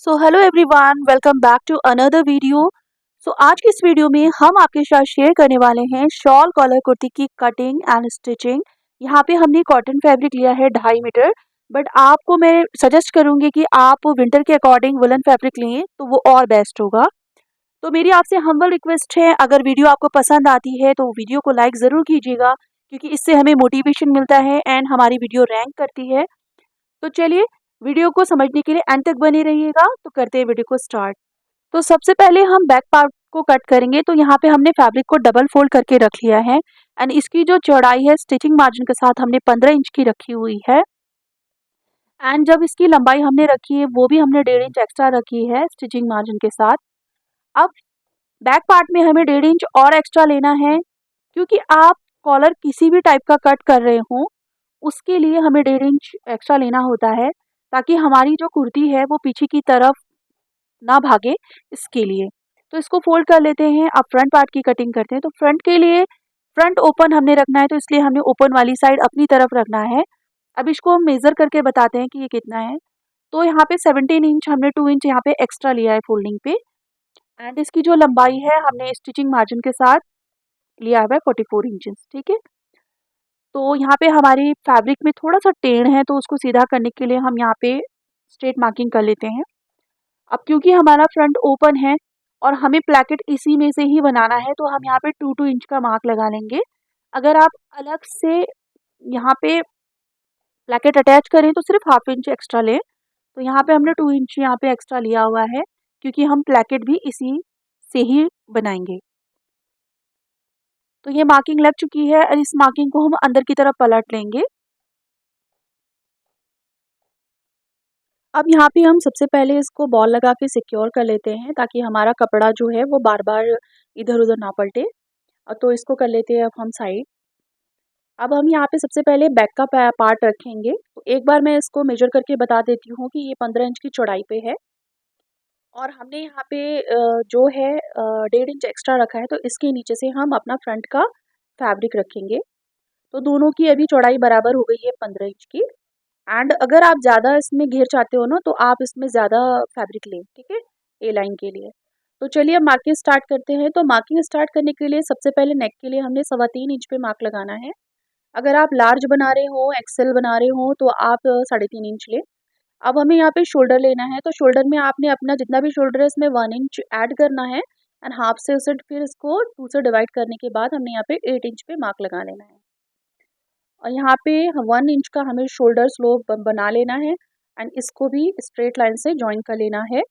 So hello everyone, welcome back to another video. आज की इस वीडियो में हम आपके साथ शेयर करने वाले हैं शॉल कॉलर कुर्ती की कटिंग एंड स्टिचिंग। यहाँ पे हमने कॉटन फैब्रिक लिया है 2.5 मीटर, बट आपको मैं सजेस्ट करूँगी कि आप विंटर के अकॉर्डिंग वुलन फैब्रिक लें तो वो और बेस्ट होगा। तो मेरी आपसे हम्बल रिक्वेस्ट है, अगर वीडियो आपको पसंद आती है तो वीडियो को लाइक ज़रूर कीजिएगा, क्योंकि इससे हमें मोटिवेशन मिलता है एंड हमारी वीडियो रैंक करती है। तो चलिए, वीडियो को समझने के लिए एंड तक बने रहिएगा। तो करते हैं वीडियो को स्टार्ट। तो सबसे पहले हम बैक पार्ट को कट करेंगे। तो यहाँ पे हमने फैब्रिक को डबल फोल्ड करके रख लिया है एंड इसकी जो चौड़ाई है स्टिचिंग मार्जिन के साथ हमने 15 इंच की रखी हुई है। एंड जब इसकी लंबाई हमने रखी है वो भी हमने 1.5 इंच एक्स्ट्रा रखी है स्टिचिंग मार्जिन के साथ। अब बैक पार्ट में हमें 1.5 इंच और एक्स्ट्रा लेना है, क्योंकि आप कॉलर किसी भी टाइप का कट कर रहे हो उसके लिए हमें 1.5 इंच एक्स्ट्रा लेना होता है, ताकि हमारी जो कुर्ती है वो पीछे की तरफ ना भागे, इसके लिए। तो इसको फोल्ड कर लेते हैं। अब फ्रंट पार्ट की कटिंग करते हैं। तो फ्रंट के लिए फ्रंट ओपन हमने रखना है, तो इसलिए हमने ओपन वाली साइड अपनी तरफ रखना है। अब इसको हम मेज़र करके बताते हैं कि ये कितना है। तो यहाँ पे 17 इंच हमने 2 इंच यहाँ पे एक्स्ट्रा लिया है फोल्डिंग पे। एंड इसकी जो लंबाई है हमने स्टिचिंग मार्जिन के साथ लिया हुआ है 44 इंचेस। ठीक है। तो यहाँ पे हमारी फैब्रिक में थोड़ा सा टेढ़ है, तो उसको सीधा करने के लिए हम यहाँ पे स्ट्रेट मार्किंग कर लेते हैं। अब क्योंकि हमारा फ्रंट ओपन है और हमें प्लैकेट इसी में से ही बनाना है, तो हम यहाँ पे 2-2 इंच का मार्क लगा लेंगे। अगर आप अलग से यहाँ पे प्लैकेट अटैच करें तो सिर्फ हाफ इंच एक्स्ट्रा लें। तो यहाँ पे हमने 2 इंच यहाँ पे एक्स्ट्रा लिया हुआ है, क्योंकि हम प्लैकेट भी इसी से ही बनाएंगे। तो ये मार्किंग लग चुकी है और इस मार्किंग को हम अंदर की तरफ पलट लेंगे। अब यहाँ पे हम सबसे पहले इसको बॉल लगा के सिक्योर कर लेते हैं, ताकि हमारा कपड़ा जो है वो बार-बार इधर-उधर ना पलटे। तो इसको कर लेते हैं अब हम साइड। अब हम यहाँ पे सबसे पहले बैक का पार्ट रखेंगे। तो एक बार मैं इसको मेजर करके बता देती हूँ कि ये 15 इंच की चौड़ाई पे है और हमने यहाँ पे जो है 1.5 इंच एक्स्ट्रा रखा है, तो इसके नीचे से हम अपना फ्रंट का फैब्रिक रखेंगे। तो दोनों की अभी चौड़ाई बराबर हो गई है 15 इंच की। एंड अगर आप ज़्यादा इसमें घेर चाहते हो ना, तो आप इसमें ज़्यादा फैब्रिक लें। ठीक है, ए लाइन के लिए। तो चलिए अब मार्किंग स्टार्ट करते हैं। तो मार्किंग स्टार्ट करने के लिए सबसे पहले नेक के लिए हमने 3.25 इंच पे मार्क लगाना है। अगर आप लार्ज बना रहे हो, एक्सेल बना रहे हो, तो आप 3.5 इंच लें। अब हमें यहाँ पे शोल्डर लेना है। तो शोल्डर में आपने अपना जितना भी शोल्डर है इसमें 1 इंच ऐड करना है एंड हाफ से उसे फिर इसको 2 से डिवाइड करने के बाद हमने यहाँ पे 8 इंच पे मार्क लगा लेना है। और यहाँ पे 1 इंच का हमें शोल्डर स्लोप बना लेना है एंड इसको भी स्ट्रेट लाइन से जॉइन कर लेना है।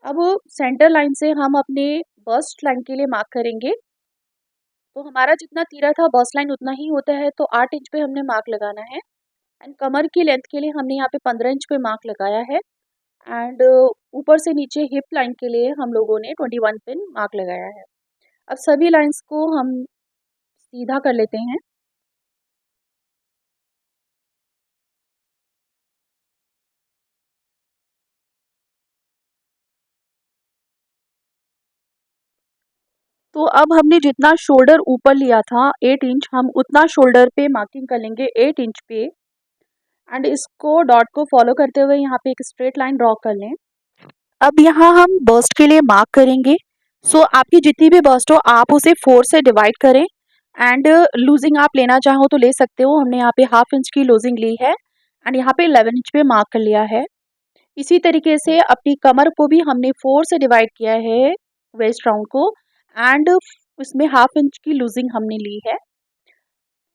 अब सेंटर लाइन से हम अपने बस्ट लाइन के लिए मार्क करेंगे। तो हमारा जितना तीरा था बस्ट लाइन उतना ही होता है, तो 8 इंच पे हमने मार्क लगाना है। एंड कमर की लेंथ के लिए हमने यहाँ पे 15 इंच पे मार्क लगाया है। एंड ऊपर से नीचे हिप लाइन के लिए हम लोगों ने 21 पे मार्क लगाया है। अब सभी लाइंस को हम सीधा कर लेते हैं। तो अब हमने जितना शोल्डर ऊपर लिया था 8 इंच, हम उतना शोल्डर पे मार्किंग कर लेंगे 8 इंच पे। एंड इसको डॉट को फॉलो करते हुए यहाँ पे एक स्ट्रेट लाइन ड्रॉ कर लें। अब यहाँ हम बस्ट के लिए मार्क करेंगे। आपकी जितनी भी बस्ट हो आप उसे 4 से डिवाइड करें एंड लूजिंग आप लेना चाहो तो ले सकते हो। हमने यहाँ पे हाफ इंच की लूजिंग ली है एंड यहाँ पे 11 इंच पे मार्क कर लिया है। इसी तरीके से अपनी कमर को भी हमने 4 से डिवाइड किया है वेस्ट राउंड को एंड इसमें हाफ इंच की लूजिंग हमने ली है।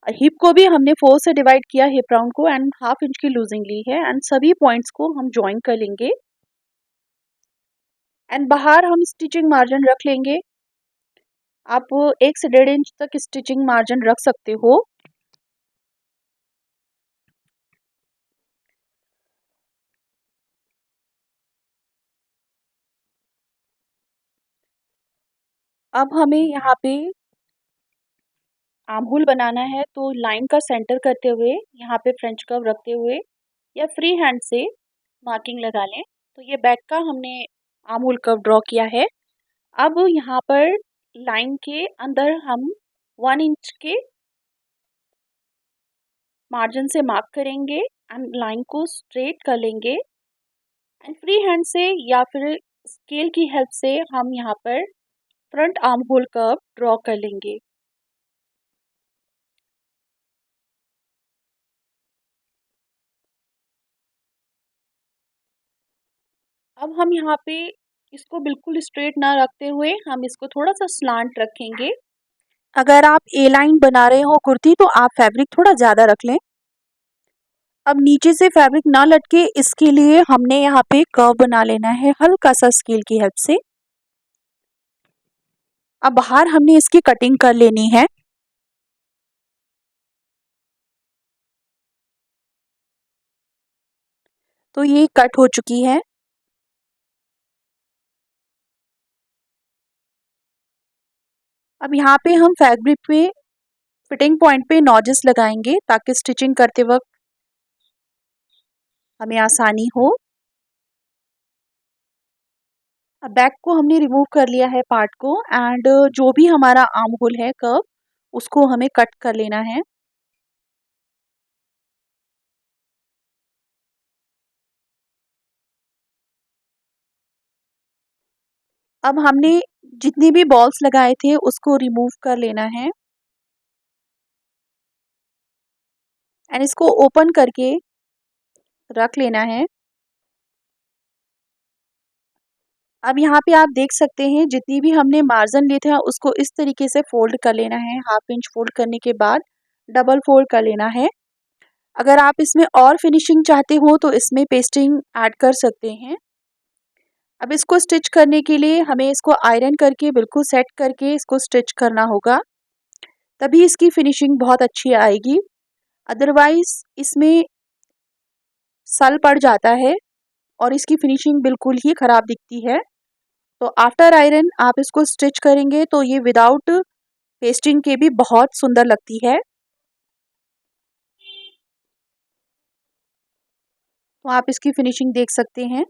हिप को भी हमने 4 से डिवाइड किया हिप राउंड को एंड हाफ इंच की लूजिंग ली है एंड सभी पॉइंट्स को हम ज्वाइन कर लेंगे। एंड बाहर हम स्टिचिंग मार्जिन रख लेंगे। आप 1 से 1.5 इंच तक स्टिचिंग मार्जिन रख सकते हो। अब हमें यहाँ पे आर्म होल बनाना है, तो लाइन का सेंटर करते हुए यहाँ पे फ्रेंच कर्व रखते हुए या फ्री हैंड से मार्किंग लगा लें। तो ये बैक का हमने आर्म होल कर्व ड्रॉ किया है। अब यहाँ पर लाइन के अंदर हम 1 इंच के मार्जिन से मार्क करेंगे एंड लाइन को स्ट्रेट कर लेंगे एंड फ्री हैंड से या फिर स्केल की हेल्प से हम यहाँ पर front arm hole curve draw कर लेंगे। अब हम यहाँ पे इसको बिल्कुल स्ट्रेट ना रखते हुए हम इसको थोड़ा सा स्लांट रखेंगे। अगर आप ए लाइन बना रहे हो कुर्ती तो आप फैब्रिक थोड़ा ज़्यादा रख लें। अब नीचे से फैब्रिक ना लटके इसके लिए हमने यहाँ पे कर्व बना लेना है हल्का सा स्केल की हेल्प से। अब बाहर हमने इसकी कटिंग कर लेनी है। तो ये कट हो चुकी है। अब यहाँ पे हम फैब्रिक पे फिटिंग पॉइंट पे नॉजेस लगाएंगे ताकि स्टिचिंग करते वक्त हमें आसानी हो। अब बैक को हमने रिमूव कर लिया है पार्ट को एंड जो भी हमारा आर्म होल है कर्व उसको हमें कट कर लेना है। अब हमने जितनी भी बॉल्स लगाए थे उसको रिमूव कर लेना है एंड इसको ओपन करके रख लेना है। अब यहाँ पे आप देख सकते हैं जितनी भी हमने मार्जिन लिए थे उसको इस तरीके से फोल्ड कर लेना है। हाफ इंच फोल्ड करने के बाद डबल फोल्ड कर लेना है। अगर आप इसमें और फिनिशिंग चाहते हो तो इसमें पेस्टिंग ऐड कर सकते हैं। अब इसको स्टिच करने के लिए हमें इसको आयरन करके बिल्कुल सेट करके इसको स्टिच करना होगा, तभी इसकी फिनिशिंग बहुत अच्छी आएगी। अदरवाइज इसमें सल पड़ जाता है और इसकी फिनिशिंग बिल्कुल ही ख़राब दिखती है। तो आफ्टर आयरन आप इसको स्टिच करेंगे तो ये विदाउट पेस्टिंग के भी बहुत सुंदर लगती है। तो आप इसकी फिनिशिंग देख सकते हैं।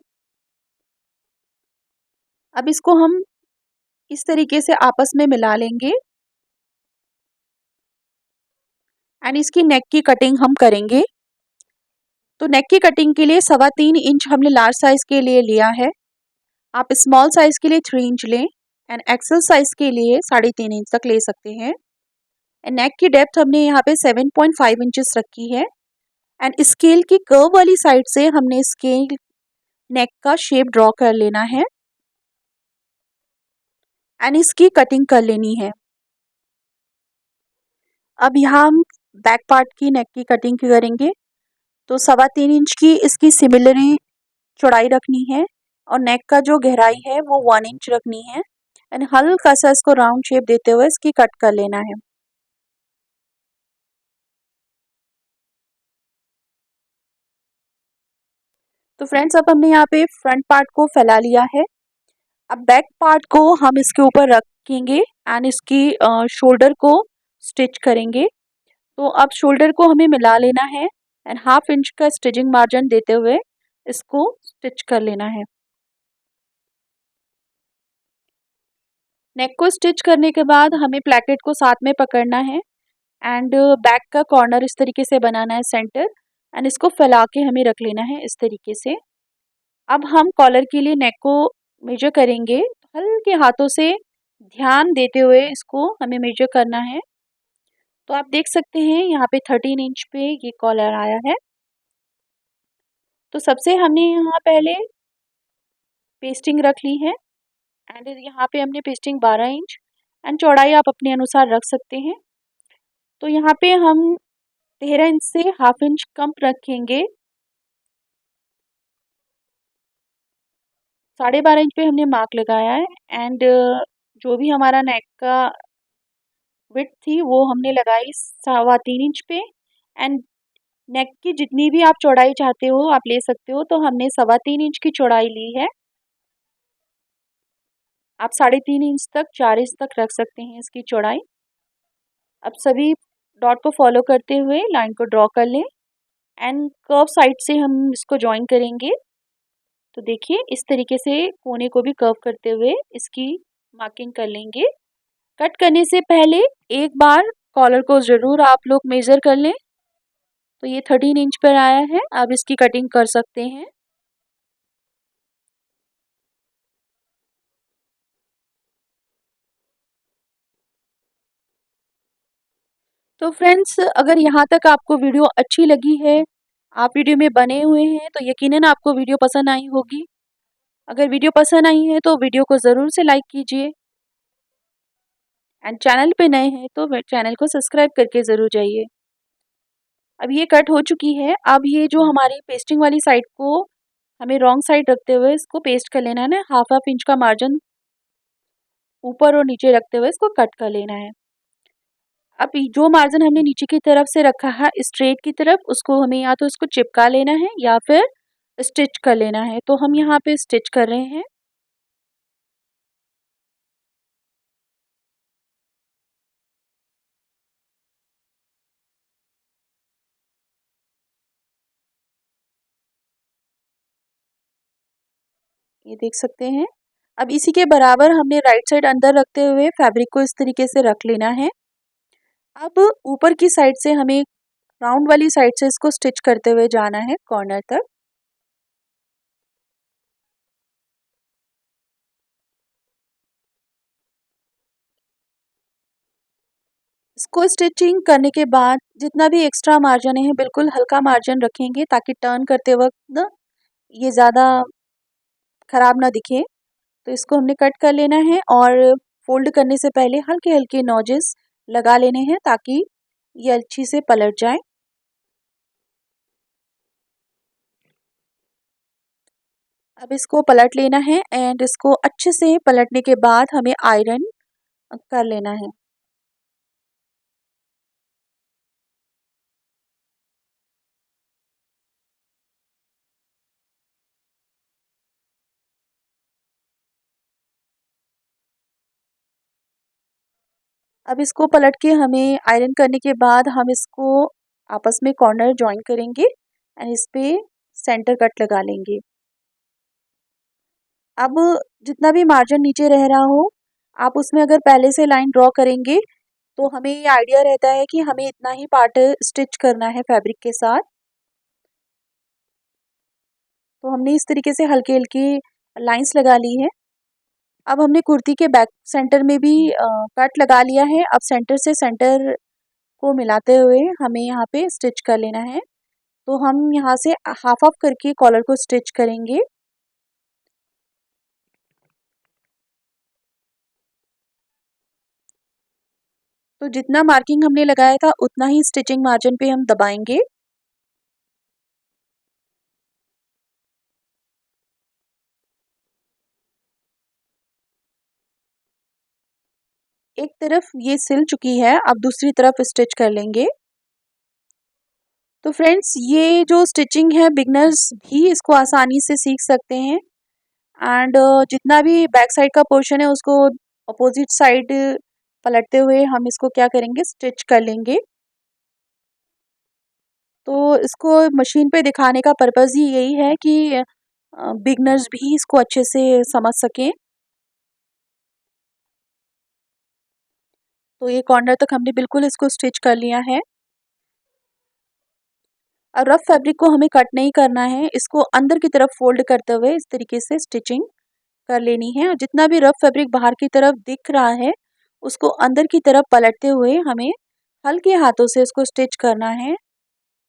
अब इसको हम इस तरीके से आपस में मिला लेंगे एंड इसकी नेक की कटिंग हम करेंगे। तो नेक की कटिंग के लिए 3.25 इंच हमने लार्ज साइज़ के लिए लिया है। आप स्मॉल साइज़ के लिए 3 इंच लें एंड एक्सेल साइज़ के लिए 3.5 इंच तक ले सकते हैं। एंड नेक की डेप्थ हमने यहाँ पे 7.5 इंचेस रखी है एंड स्केल की कर्व वाली साइड से हमने स्केल नेक का शेप ड्रॉ कर लेना है एंड इसकी कटिंग कर लेनी है। अब यहाँ हम बैक पार्ट की नेक की कटिंग करेंगे। तो 3.25 इंच की इसकी सिमिलरी चौड़ाई रखनी है और नेक का जो गहराई है वो 1 इंच रखनी है एंड हल्का सा इसको राउंड शेप देते हुए इसकी कट कर लेना है। तो फ्रेंड्स अब हमने यहाँ पे फ्रंट पार्ट को फैला लिया है। अब बैक पार्ट को हम इसके ऊपर रखेंगे एंड इसकी शोल्डर को स्टिच करेंगे। तो अब शोल्डर को हमें मिला लेना है एंड 1/2 इंच का स्टिचिंग मार्जिन देते हुए इसको स्टिच कर लेना है। नेक को स्टिच करने के बाद हमें प्लेकेट को साथ में पकड़ना है एंड बैक का कॉर्नर इस तरीके से बनाना है सेंटर एंड इसको फैला के हमें रख लेना है इस तरीके से। अब हम कॉलर के लिए नेक को मेजर करेंगे। हल्के हाथों से ध्यान देते हुए इसको हमें मेजर करना है। तो आप देख सकते हैं यहाँ पे 13 इंच पे ये कॉलर आया है। तो सबसे हमने यहाँ पहले पेस्टिंग रख ली है एंड यहाँ पे हमने पेस्टिंग 12 इंच एंड चौड़ाई आप अपने अनुसार रख सकते हैं। तो यहाँ पे हम 13 इंच से 1/2 इंच कम रखेंगे। 12.5 इंच पे हमने मार्क लगाया है एंड जो भी हमारा नेक का विड्थ थी वो हमने लगाई 3.25 इंच पे एंड नेक की जितनी भी आप चौड़ाई चाहते हो आप ले सकते हो। तो हमने 3.25 इंच की चौड़ाई ली है। आप 3.5 इंच तक 4 इंच तक रख सकते हैं इसकी चौड़ाई। अब सभी डॉट को फॉलो करते हुए लाइन को ड्रॉ कर लें एंड कर्व साइड से हम इसको ज्वाइन करेंगे। तो देखिए इस तरीके से कोने को भी कर्व करते हुए इसकी मार्किंग कर लेंगे। कट करने से पहले एक बार कॉलर को ज़रूर आप लोग मेज़र कर लें। तो ये 13 इंच पर आया है, आप इसकी कटिंग कर सकते हैं। तो फ्रेंड्स, अगर यहाँ तक आपको वीडियो अच्छी लगी है, आप वीडियो में बने हुए हैं, तो यकीनन आपको वीडियो पसंद आई होगी। अगर वीडियो पसंद आई है तो वीडियो को ज़रूर से लाइक कीजिए एंड चैनल पे नए हैं तो चैनल को सब्सक्राइब करके ज़रूर जाइए। अब ये कट हो चुकी है। अब ये जो हमारी पेस्टिंग वाली साइड को हमें रॉन्ग साइड रखते हुए इसको पेस्ट कर लेना है ना, हाफ हाफ इंच का मार्जिन ऊपर और नीचे रखते हुए इसको कट कर लेना है। अब जो मार्जिन हमने नीचे की तरफ से रखा है स्ट्रेट की तरफ, उसको हमें या तो इसको चिपका लेना है या फिर स्टिच कर लेना है। तो हम यहाँ पे स्टिच कर रहे हैं। ये देख सकते हैं। अब इसी के बराबर हमने राइट साइड अंदर रखते हुए फैब्रिक को इस तरीके से रख लेना है। अब ऊपर की साइड से हमें राउंड वाली साइड से इसको स्टिच करते हुए जाना है कॉर्नर तक। इसको स्टिचिंग करने के बाद जितना भी एक्स्ट्रा मार्जिन है बिल्कुल हल्का मार्जिन रखेंगे ताकि टर्न करते वक्त ना ये ज़्यादा ख़राब ना दिखे। तो इसको हमने कट कर लेना है और फोल्ड करने से पहले हल्के हल्के नॉजेस लगा लेने हैं ताकि ये अच्छी से पलट जाए। अब इसको पलट लेना है एंड इसको अच्छे से पलटने के बाद हमें आयरन कर लेना है। अब इसको पलट के हमें आयरन करने के बाद हम इसको आपस में कॉर्नर जॉइन करेंगे एंड इस पे सेंटर कट लगा लेंगे। अब जितना भी मार्जिन नीचे रह रहा हो, आप उसमें अगर पहले से लाइन ड्रॉ करेंगे तो हमें ये आइडिया रहता है कि हमें इतना ही पार्ट स्टिच करना है फैब्रिक के साथ। तो हमने इस तरीके से हल्की हल्की लाइंस लगा ली है। अब हमने कुर्ती के बैक सेंटर में भी कट लगा लिया है। अब सेंटर से सेंटर को मिलाते हुए हमें यहाँ पे स्टिच कर लेना है। तो हम यहाँ से हाफ हाफ करके कॉलर को स्टिच करेंगे। तो जितना मार्किंग हमने लगाया था उतना ही स्टिचिंग मार्जिन पे हम दबाएंगे। एक तरफ ये सिल चुकी है, अब दूसरी तरफ स्टिच कर लेंगे। तो फ्रेंड्स, ये जो स्टिचिंग है बिगनर्स भी इसको आसानी से सीख सकते हैं एंड जितना भी बैक साइड का पोर्शन है उसको अपोजिट साइड पलटते हुए हम इसको क्या करेंगे, स्टिच कर लेंगे। तो इसको मशीन पे दिखाने का पर्पज़ ही यही है कि बिगनर्स भी इसको अच्छे से समझ सकें। तो ये कॉर्नर तक हमने बिल्कुल इसको स्टिच कर लिया है। अब रफ फैब्रिक को हमें कट नहीं करना है, इसको अंदर की तरफ फोल्ड करते हुए इस तरीके से स्टिचिंग कर लेनी है और जितना भी रफ फैब्रिक बाहर की तरफ दिख रहा है उसको अंदर की तरफ पलटते हुए हमें हल्के हाथों से इसको स्टिच करना है।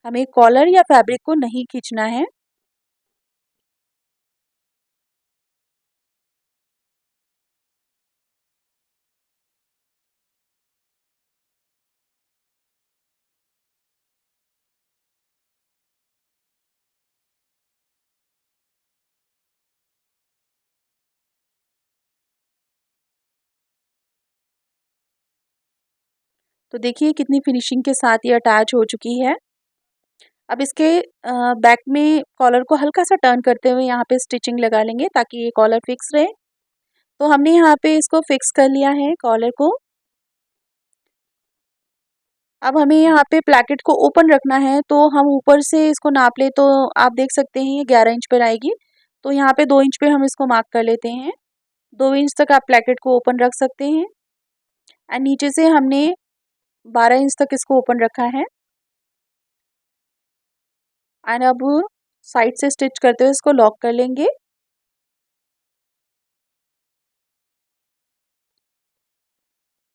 हमें कॉलर या फैब्रिक को नहीं खींचना है। तो देखिए कितनी फिनिशिंग के साथ ये अटैच हो चुकी है। अब इसके बैक में कॉलर को हल्का सा टर्न करते हुए यहाँ पे स्टिचिंग लगा लेंगे ताकि ये कॉलर फिक्स रहे। तो हमने यहाँ पे इसको फिक्स कर लिया है कॉलर को। अब हमें यहाँ पे प्लेकेट को ओपन रखना है तो हम ऊपर से इसको नाप ले तो आप देख सकते हैं ये 11 इंच पर आएगी। तो यहाँ पे 2 इंच पे हम इसको मार्क कर लेते हैं। 2 इंच तक आप प्लेकेट को ओपन रख सकते हैं एंड नीचे से हमने 12 इंच तक इसको ओपन रखा है। एंड अब साइड से स्टिच करते हुए इसको लॉक कर लेंगे।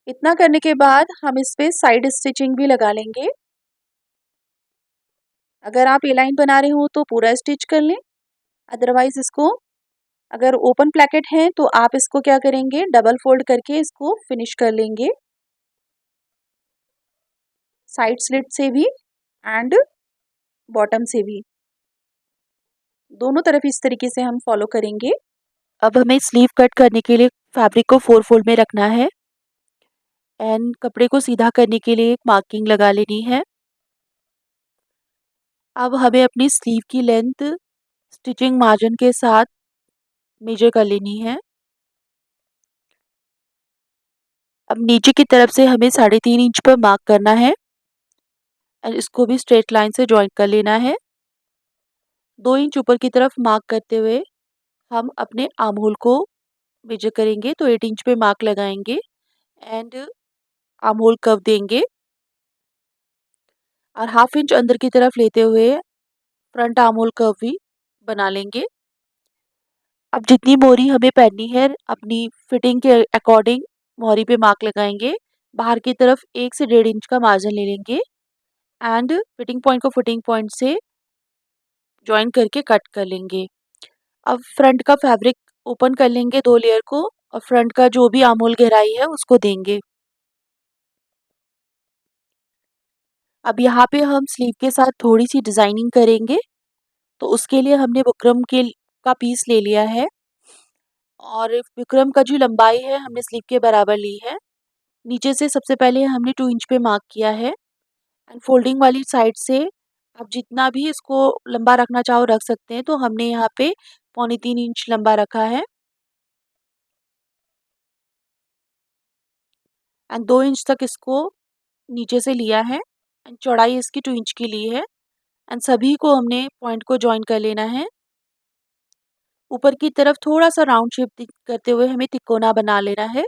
इतना करने के बाद हम इस पे साइड स्टिचिंग भी लगा लेंगे। अगर आप ए लाइन बना रहे हो तो पूरा स्टिच कर लें, अदरवाइज इसको अगर ओपन प्लैकेट है तो आप इसको क्या करेंगे, डबल फोल्ड करके इसको फिनिश कर लेंगे, साइड स्लिट से भी एंड बॉटम से भी, दोनों तरफ इस तरीके से हम फॉलो करेंगे। अब हमें स्लीव कट करने के लिए फैब्रिक को 4 फोल्ड में रखना है एंड कपड़े को सीधा करने के लिए एक मार्किंग लगा लेनी है। अब हमें अपनी स्लीव की लेंथ स्टिचिंग मार्जिन के साथ मेजर कर लेनी है। अब नीचे की तरफ से हमें 3.5 इंच पर मार्क करना है और इसको भी स्ट्रेट लाइन से जॉइन कर लेना है। 2 इंच ऊपर की तरफ मार्क करते हुए हम अपने आर्म होल को मेजर करेंगे, तो 8 इंच पे मार्क लगाएंगे एंड आर्म होल कर्व देंगे और 1/2 इंच अंदर की तरफ लेते हुए फ्रंट आर्म होल कर्व भी बना लेंगे। अब जितनी मोहरी हमें पहननी है अपनी फिटिंग के अकॉर्डिंग मोहरी पे मार्क लगाएंगे। बाहर की तरफ 1 से 1.5 इंच का मार्जिन ले लेंगे एंड फिटिंग पॉइंट को फिटिंग पॉइंट से जॉइन करके कट कर लेंगे। अब फ्रंट का फैब्रिक ओपन कर लेंगे 2 लेयर को और फ्रंट का जो भी आर्म होल गहराई है उसको देंगे। अब यहाँ पे हम स्लीव के साथ थोड़ी सी डिज़ाइनिंग करेंगे, तो उसके लिए हमने बुकरम के का पीस ले लिया है और बुकरम का जो लंबाई है हमने स्लीव के बराबर ली है। नीचे से सबसे पहले हमने 2 इंच पे मार्क किया है एंड फोल्डिंग वाली साइड से आप जितना भी इसको लंबा रखना चाहो रख सकते हैं, तो हमने यहाँ पे 3.25 इंच लंबा रखा है एंड 2 इंच तक इसको नीचे से लिया है एंड चौड़ाई इसकी 2 इंच की ली है एंड सभी को हमने पॉइंट को जॉइन कर लेना है। ऊपर की तरफ थोड़ा सा राउंड शेप करते हुए हमें तिकोना बना लेना है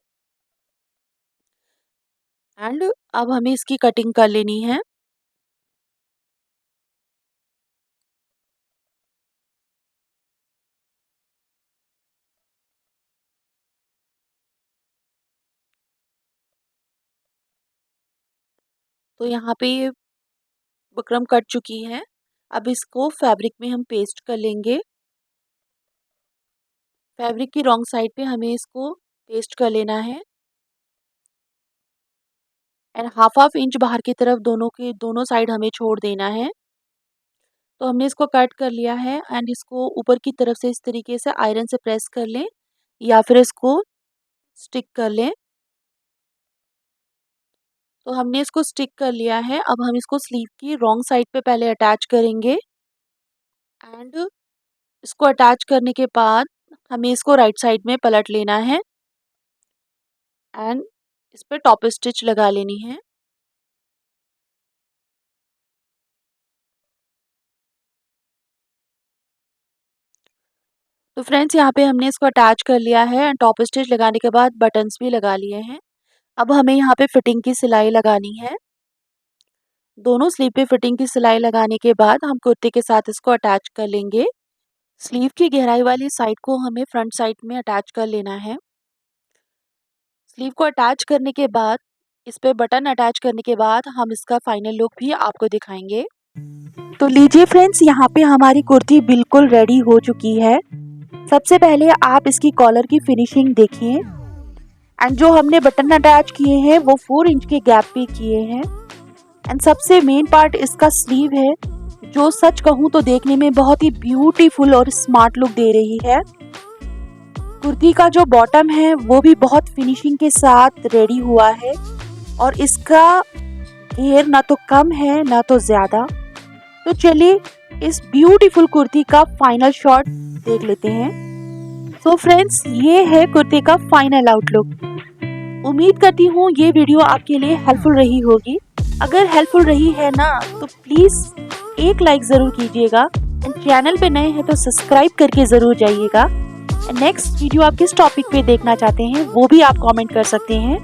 एंड अब हमें इसकी कटिंग कर लेनी है। तो यहाँ पे ये बुकरम कट चुकी है। अब इसको फैब्रिक में हम पेस्ट कर लेंगे। फैब्रिक की रॉन्ग साइड पे हमें इसको पेस्ट कर लेना है एंड 1/2 इंच बाहर की तरफ दोनों साइड हमें छोड़ देना है। तो हमने इसको कट कर लिया है एंड इसको ऊपर की तरफ से इस तरीके से आयरन से प्रेस कर लें या फिर इसको स्टिक कर लें। तो हमने इसको स्टिक कर लिया है। अब हम इसको स्लीव की रॉन्ग साइड पे पहले अटैच करेंगे एंड इसको अटैच करने के बाद हमें इसको राइट साइड में पलट लेना है एंड इस पे टॉप स्टिच लगा लेनी है। तो फ्रेंड्स यहाँ पे हमने इसको अटैच कर लिया है एंड टॉप स्टिच लगाने के बाद बटन्स भी लगा लिए हैं। अब हमें यहाँ पे फिटिंग की सिलाई लगानी है। दोनों स्लीव पे फिटिंग की सिलाई लगाने के बाद हम कुर्ते के साथ इसको अटैच कर लेंगे। स्लीव की गहराई वाली साइड को हमें फ्रंट साइड में अटैच कर लेना है। स्लीव को अटैच करने के बाद इस पे बटन अटैच करने के बाद हम इसका फाइनल लुक भी आपको दिखाएंगे। तो लीजिए फ्रेंड्स, यहाँ पे हमारी कुर्ती बिल्कुल रेडी हो चुकी है। सबसे पहले आप इसकी कॉलर की फिनिशिंग देखिए एंड जो हमने बटन अटैच किए हैं वो 4 इंच के गैप पे किए हैं एंड सबसे मेन पार्ट इसका स्लीव है, जो सच कहूँ तो देखने में बहुत ही ब्यूटीफुल और स्मार्ट लुक दे रही है। कुर्ती का जो बॉटम है वो भी बहुत फिनिशिंग के साथ रेडी हुआ है और इसका घेर ना तो कम है ना तो ज्यादा। तो चलिए इस ब्यूटीफुल कुर्ती का फाइनल शॉट देख लेते हैं। सो फ्रेंड्स, ये है कुर्ती का फाइनल आउटलुक। उम्मीद करती हूँ ये वीडियो आपके लिए हेल्पफुल रही होगी। अगर हेल्पफुल रही है ना तो प्लीज एक लाइक जरूर कीजिएगा एंड चैनल पे नए हैं तो सब्सक्राइब करके जरूर जाइएगा। नेक्स्ट वीडियो आप किस टॉपिक पे देखना चाहते हैं वो भी आप कमेंट कर सकते हैं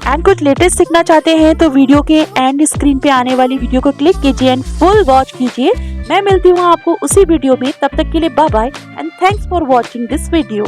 एंड कुछ लेटेस्ट सीखना चाहते हैं तो वीडियो के एंड स्क्रीन पे आने वाली वीडियो को क्लिक कीजिए एंड फुल वॉच कीजिए मैं मिलती हूँ आपको उसी वीडियो में, तब तक के लिए bye bye and thanks for watching this video.